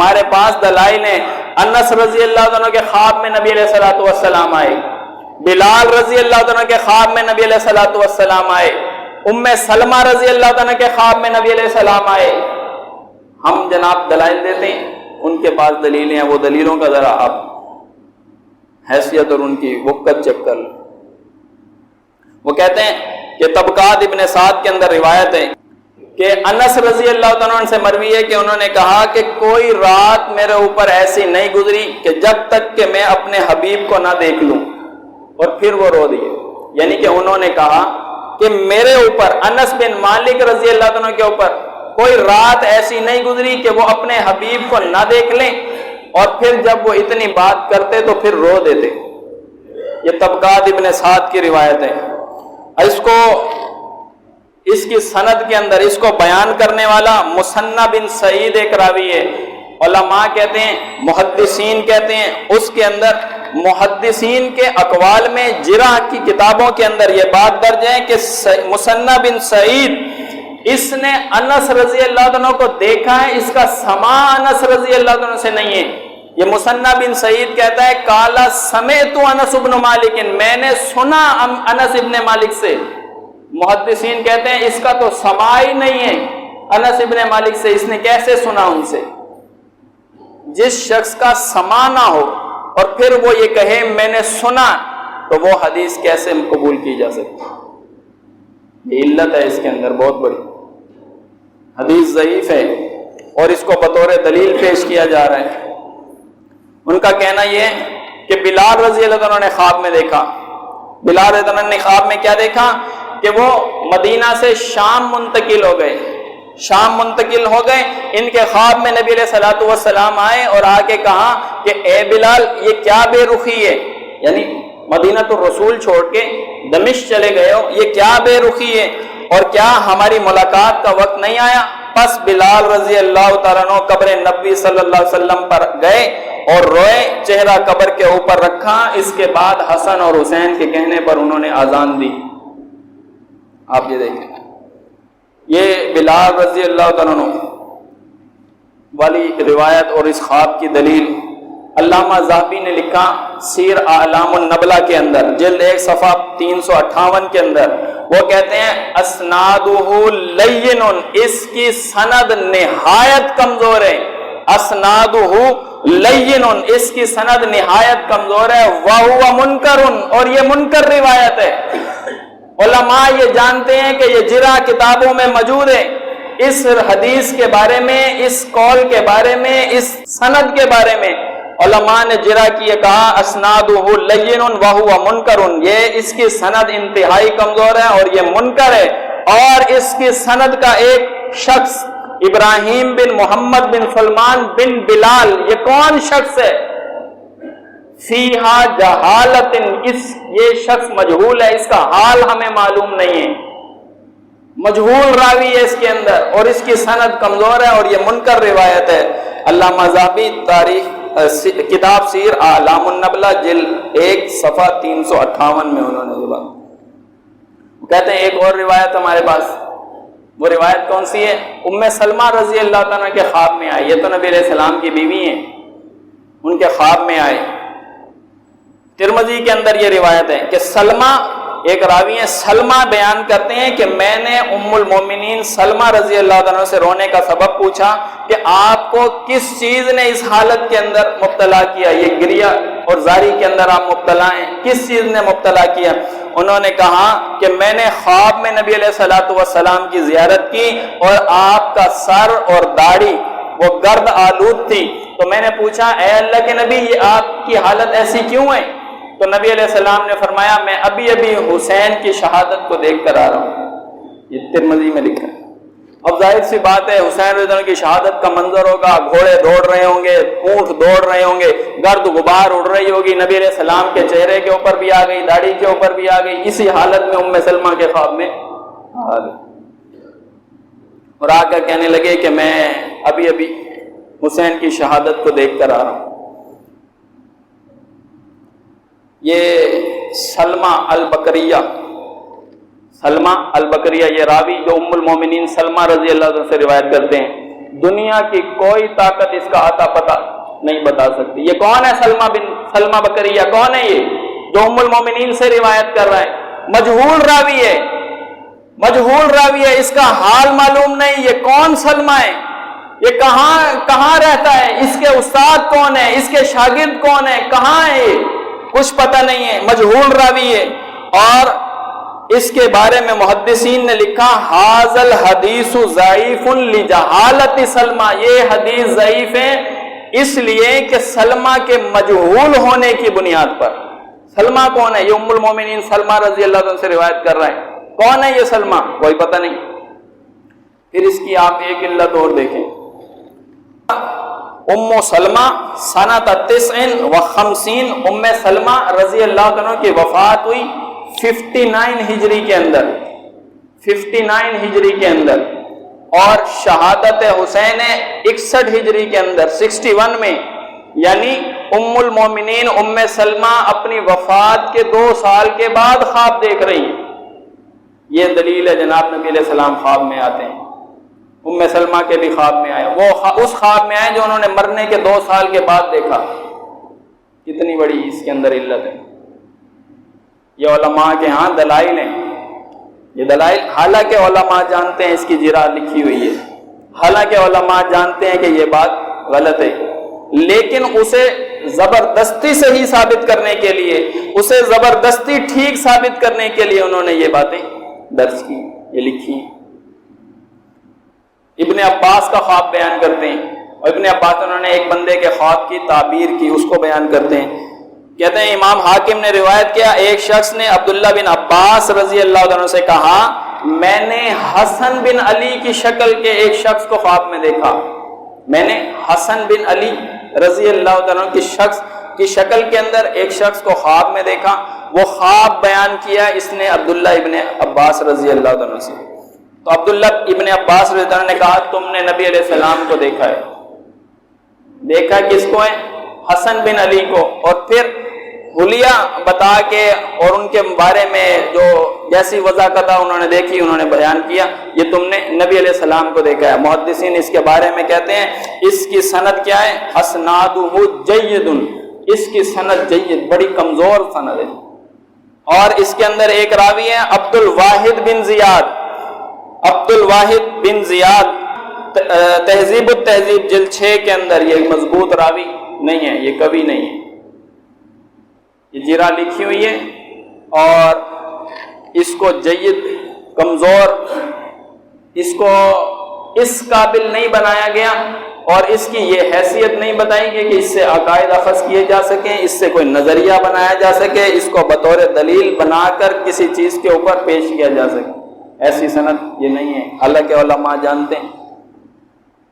ہمارے پاس دلائل ہیں۔ انس رضی اللہ عنہ کے خواب میں نبی علیہ الصلوۃ والسلام آئے، بلال رضی اللہ عنہ کے خواب میں نبی علیہ الصلوۃ والسلام آئے، ام سلمہ رضی اللہ عنہ کے خواب میں نبی علیہ السلام آئے۔ ہم جناب دلائل دیتے ہیں، ان کے پاس دلیلیں ہیں، وہ دلیلوں کا ذرا آپ حیثیت اور ان کی وقت چیک کر لیں۔ وہ کہتے ہیں کہ طبقات ابن سعد کے اندر روایت ہے کہ انس رضی اللہ عنہ سے مروی ہے کہ انہوں نے کہا کہ کوئی رات میرے اوپر ایسی نہیں گزری کہ جب تک کہ میں اپنے حبیب کو نہ دیکھ لوں، اور پھر وہ رو دیے۔ یعنی کہ انہوں نے کہا کہ میرے اوپر، انس بن مالک رضی اللہ عنہ کے اوپر کوئی رات ایسی نہیں گزری کہ وہ اپنے حبیب کو نہ دیکھ لیں، اور پھر جب وہ اتنی بات کرتے تو پھر رو دیتے۔ یہ طبقات ابن سعد کی روایت ہے۔ اس کی سند کے اندر اس کو بیان کرنے والا مثنى بن سعید ایک راوی ہے۔ علماء کہتے ہیں، محدثین کہتے ہیں، اس کے اندر محدثین کے اقوال میں جرح کی کتابوں کے اندر یہ بات درج ہے کہ مثنى بن سعید اس نے انس رضی اللہ عنہ کو دیکھا ہے، اس کا سماع انس رضی اللہ عنہ سے نہیں ہے۔ یہ مثنى بن سعید کہتا ہے قال سمعت انس بن مالک، میں نے سنا انس ابن مالک سے۔ محدثین کہتے ہیں اس کا تو سماع ہی نہیں ہے انس ابن مالک سے، اس نے کیسے سنا ان سے؟ جس شخص کا سماع نہ ہو اور پھر وہ یہ کہے میں نے سنا، تو وہ حدیث کیسے قبول کی جا سکتی؟ یہ علت ہے اس کے اندر بہت بڑی۔ حدیث ضعیف ہے اور اس کو بطور دلیل پیش کیا جا رہا ہے۔ ان کا کہنا یہ ہے کہ بلال رضی اللہ عنہ نے خواب میں دیکھا، بلال رضی اللہ عنہ نے خواب میں کیا دیکھا کہ وہ مدینہ سے شام منتقل ہو گئے، شام منتقل ہو گئے۔ ان کے خواب میں نبی علیہ الصلوۃ والسلام آئے اور آ کے کہا کہ اے بلال یہ کیا بے رخی ہے، یعنی مدینہ تو رسول چھوڑ کے دمشق چلے گئے ہو، یہ کیا بے رخی ہے، اور کیا ہماری ملاقات کا وقت نہیں آیا؟ پس بلال رضی اللہ تعالیٰ عنہ قبر نبی صلی اللہ علیہ وسلم پر گئے اور روئے، چہرہ قبر کے اوپر رکھا۔ اس کے بعد حسن اور حسین کے کہنے پر انہوں نے اذان دی۔ آپ یہ دیکھیں، یہ بلال رضی اللہ تعالیٰ عنہ والی روایت اور اس خواب کی دلیل علامہ ذہبی نے لکھا سیر اعلام النبلہ کے اندر، جلد 1 صفحہ 358 کے اندر، وہ کہتے ہیں اسنادہ لین، اس کی سند نہایت کمزور ہے، اسنادہ لین، اس کی سند نہایت کمزور ہے، وہو منکر، اور یہ منکر روایت ہے۔ علماء یہ جانتے ہیں کہ یہ جرح کتابوں میں موجود ہے۔ اس حدیث کے بارے میں، اس قول کے بارے میں، اس سند کے بارے میں علماء نے جرح کیے، کہا اسنادہ لین وہو منکر، یہ اس کی سند انتہائی کمزور ہے اور یہ منکر ہے۔ اور اس کی سند کا ایک شخص ابراہیم بن محمد بن سلمان بن بلال، یہ کون شخص ہے؟ فیہا جہالت، یہ شخص مجہول ہے، اس کا حال ہمیں معلوم نہیں ہے، مجہول راوی ہے اس کے اندر، اور اس کی سند کمزور ہے اور یہ منکر روایت ہے۔ علامہ ذہبی تاریخ کتاب سیر اعلام النبلہ جلد 1 صفحہ 358 میں انہوں نے بولا۔ وہ کہتے ہیں ایک اور روایت ہمارے پاس، وہ روایت کون سی ہے؟ ام سلمہ رضی اللہ عنہ کے خواب میں آئی، یہ تو نبی علیہ السلام کی بیوی ہیں، ان کے خواب میں آئے۔ ترمذی کے اندر یہ روایت ہے کہ سلمہ، ایک راوی ہیں سلمہ بیان کرتے ہیں کہ میں نے ام المومنین سلمہ رضی اللہ عنہ سے رونے کا سبب پوچھا کہ آپ کو کس چیز نے اس حالت کے اندر مبتلا کیا، یہ گریہ اور زاری کے اندر آپ مبتلا ہیں، کس چیز نے مبتلا کیا؟ انہوں نے کہا کہ میں نے خواب میں نبی علیہ الصلوۃ والسلام کی زیارت کی اور آپ کا سر اور داڑھی وہ گرد آلود تھی، تو میں نے پوچھا اے اللہ کے نبی یہ آپ کی حالت ایسی کیوں ہے؟ تو نبی علیہ السلام نے فرمایا میں ابھی ابھی حسین کی شہادت کو دیکھ کر آ رہا ہوں۔ یہ ترمذی میں لکھا ہے۔ اب ظاہر سی بات ہے حسین رضی اللہ عنہ کی شہادت کا منظر ہوگا، گھوڑے دوڑ رہے ہوں گے، اونٹ دوڑ رہے ہوں گے، گرد غبار اڑ رہی ہوگی، نبی علیہ السلام کے چہرے کے اوپر بھی آ گئی، داڑھی کے اوپر بھی آ گئی، اسی حالت میں ام سلمہ کے خواب میں آ گئی اور آ کر کہنے لگے کہ میں ابھی ابھی حسین کی شہادت کو دیکھ کر آ رہا ہوں۔ یہ سلمہ البکریہ، سلمہ البکریہ یہ راوی جو ام المومنین سلمہ رضی اللہ عنہ سے روایت کرتے ہیں، دنیا کی کوئی طاقت اس کا اتا پتہ نہیں بتا سکتی۔ یہ کون ہے سلمہ بکریہ؟ کون ہے یہ جو ام المومنین سے روایت کر رہا ہے؟ مجہول راوی ہے، مجہول راوی ہے، اس کا حال معلوم نہیں، یہ کون سلمہ ہے، یہ کہاں رہتا ہے، اس کے استاد کون ہے، اس کے شاگرد کون ہے، کہاں ہے، یہ کچھ پتہ نہیں ہے، مجہول راوی ہے۔ اور اس کے بارے میں محدثین نے لکھا ھذل حدیث ضعیف لجہالت سلمہ، یہ حدیث ضعیف ہے اس لیے کہ سلمہ کے مجہول ہونے کی بنیاد پر۔ سلمہ کون ہے؟ یہ ام المومنین سلمہ رضی اللہ عنہ سے روایت کر رہا ہے۔ کون ہے یہ سلمہ؟ کوئی پتہ نہیں۔ پھر اس کی آپ ایک علت اور دیکھیں، ام سلمہ سنۃ 59 ام سلمہ رضی اللہ عنہ کی وفات ہوئی 59 ہجری کے اندر، 59 ہجری کے اندر، اور شہادت حسین 61 ہجری کے اندر 61 میں، یعنی ام المومنین ام سلمہ اپنی وفات کے 2 سال کے بعد خواب دیکھ رہی ہیں۔ یہ دلیل ہے جناب نبی علیہ السلام خواب میں آتے ہیں، ام سلمہ کے بھی خواب میں آئے، وہ اس خواب میں آئے جو انہوں نے مرنے کے 2 سال کے بعد دیکھا۔ کتنی بڑی اس کے اندر علت ہے۔ یہ علماء کے ہاں دلائل ہیں، یہ دلائل، حالانکہ علماء جانتے ہیں اس کی جرح لکھی ہوئی ہے، حالانکہ علماء جانتے ہیں کہ یہ بات غلط ہے، لیکن اسے زبردستی صحیح ثابت کرنے کے لیے، اسے زبردستی ٹھیک ثابت کرنے کے لیے انہوں نے یہ باتیں درج کی، یہ لکھی۔ ابن عباس کا خواب بیان کرتے ہیں، اور ابن عباس انہوں نے ایک بندے کے خواب کی تعبیر کی، اس کو بیان کرتے ہیں۔ کہتے ہیں امام حاکم نے روایت کیا، ایک شخص نے عبداللہ بن عباس رضی اللہ عنہ سے کہا میں نے حسن بن علی کی شکل کے ایک شخص کو خواب میں دیکھا، میں نے حسن بن علی رضی اللہ عنہ کی شخص کی شکل کے اندر ایک شخص کو خواب میں دیکھا۔ وہ خواب بیان کیا اس نے عبداللہ ابن عباس رضی اللہ عنہ سے۔ تو عبداللہ ابن عباس رضی اللہ عنہ نے کہا تم نے نبی علیہ السلام کو دیکھا ہے۔ دیکھا کس کو ہے؟ حسن بن علی کو۔ اور پھر حلیہ بتا کے اور ان کے بارے میں جو جیسی وضاحت انہوں نے دیکھی انہوں نے بیان کیا، یہ تم نے نبی علیہ السلام کو دیکھا ہے۔ محدثین اس کے بارے میں کہتے ہیں اس کی سند کیا ہے؟ اسنادہ جید، اس کی سند جید، بڑی کمزور سند ہے۔ اور اس کے اندر ایک راوی ہے عبد الواحد بن زیاد، عبد الواحد بن زیاد، تہذیب التہذیب جلد 6 کے اندر، یہ مضبوط راوی نہیں ہے، یہ کبھی نہیں ہے، یہ جرح لکھی ہوئی ہے، اور اس کو جید، کمزور، اس کو اس قابل نہیں بنایا گیا، اور اس کی یہ حیثیت نہیں بتائی گئی کہ اس سے عقائد اخذ کیے جا سکیں، اس سے کوئی نظریہ بنایا جا سکے، اس کو بطور دلیل بنا کر کسی چیز کے اوپر پیش کیا جا سکے، ایسی سند یہ نہیں ہے، حالانکہ علماء جانتے ہیں۔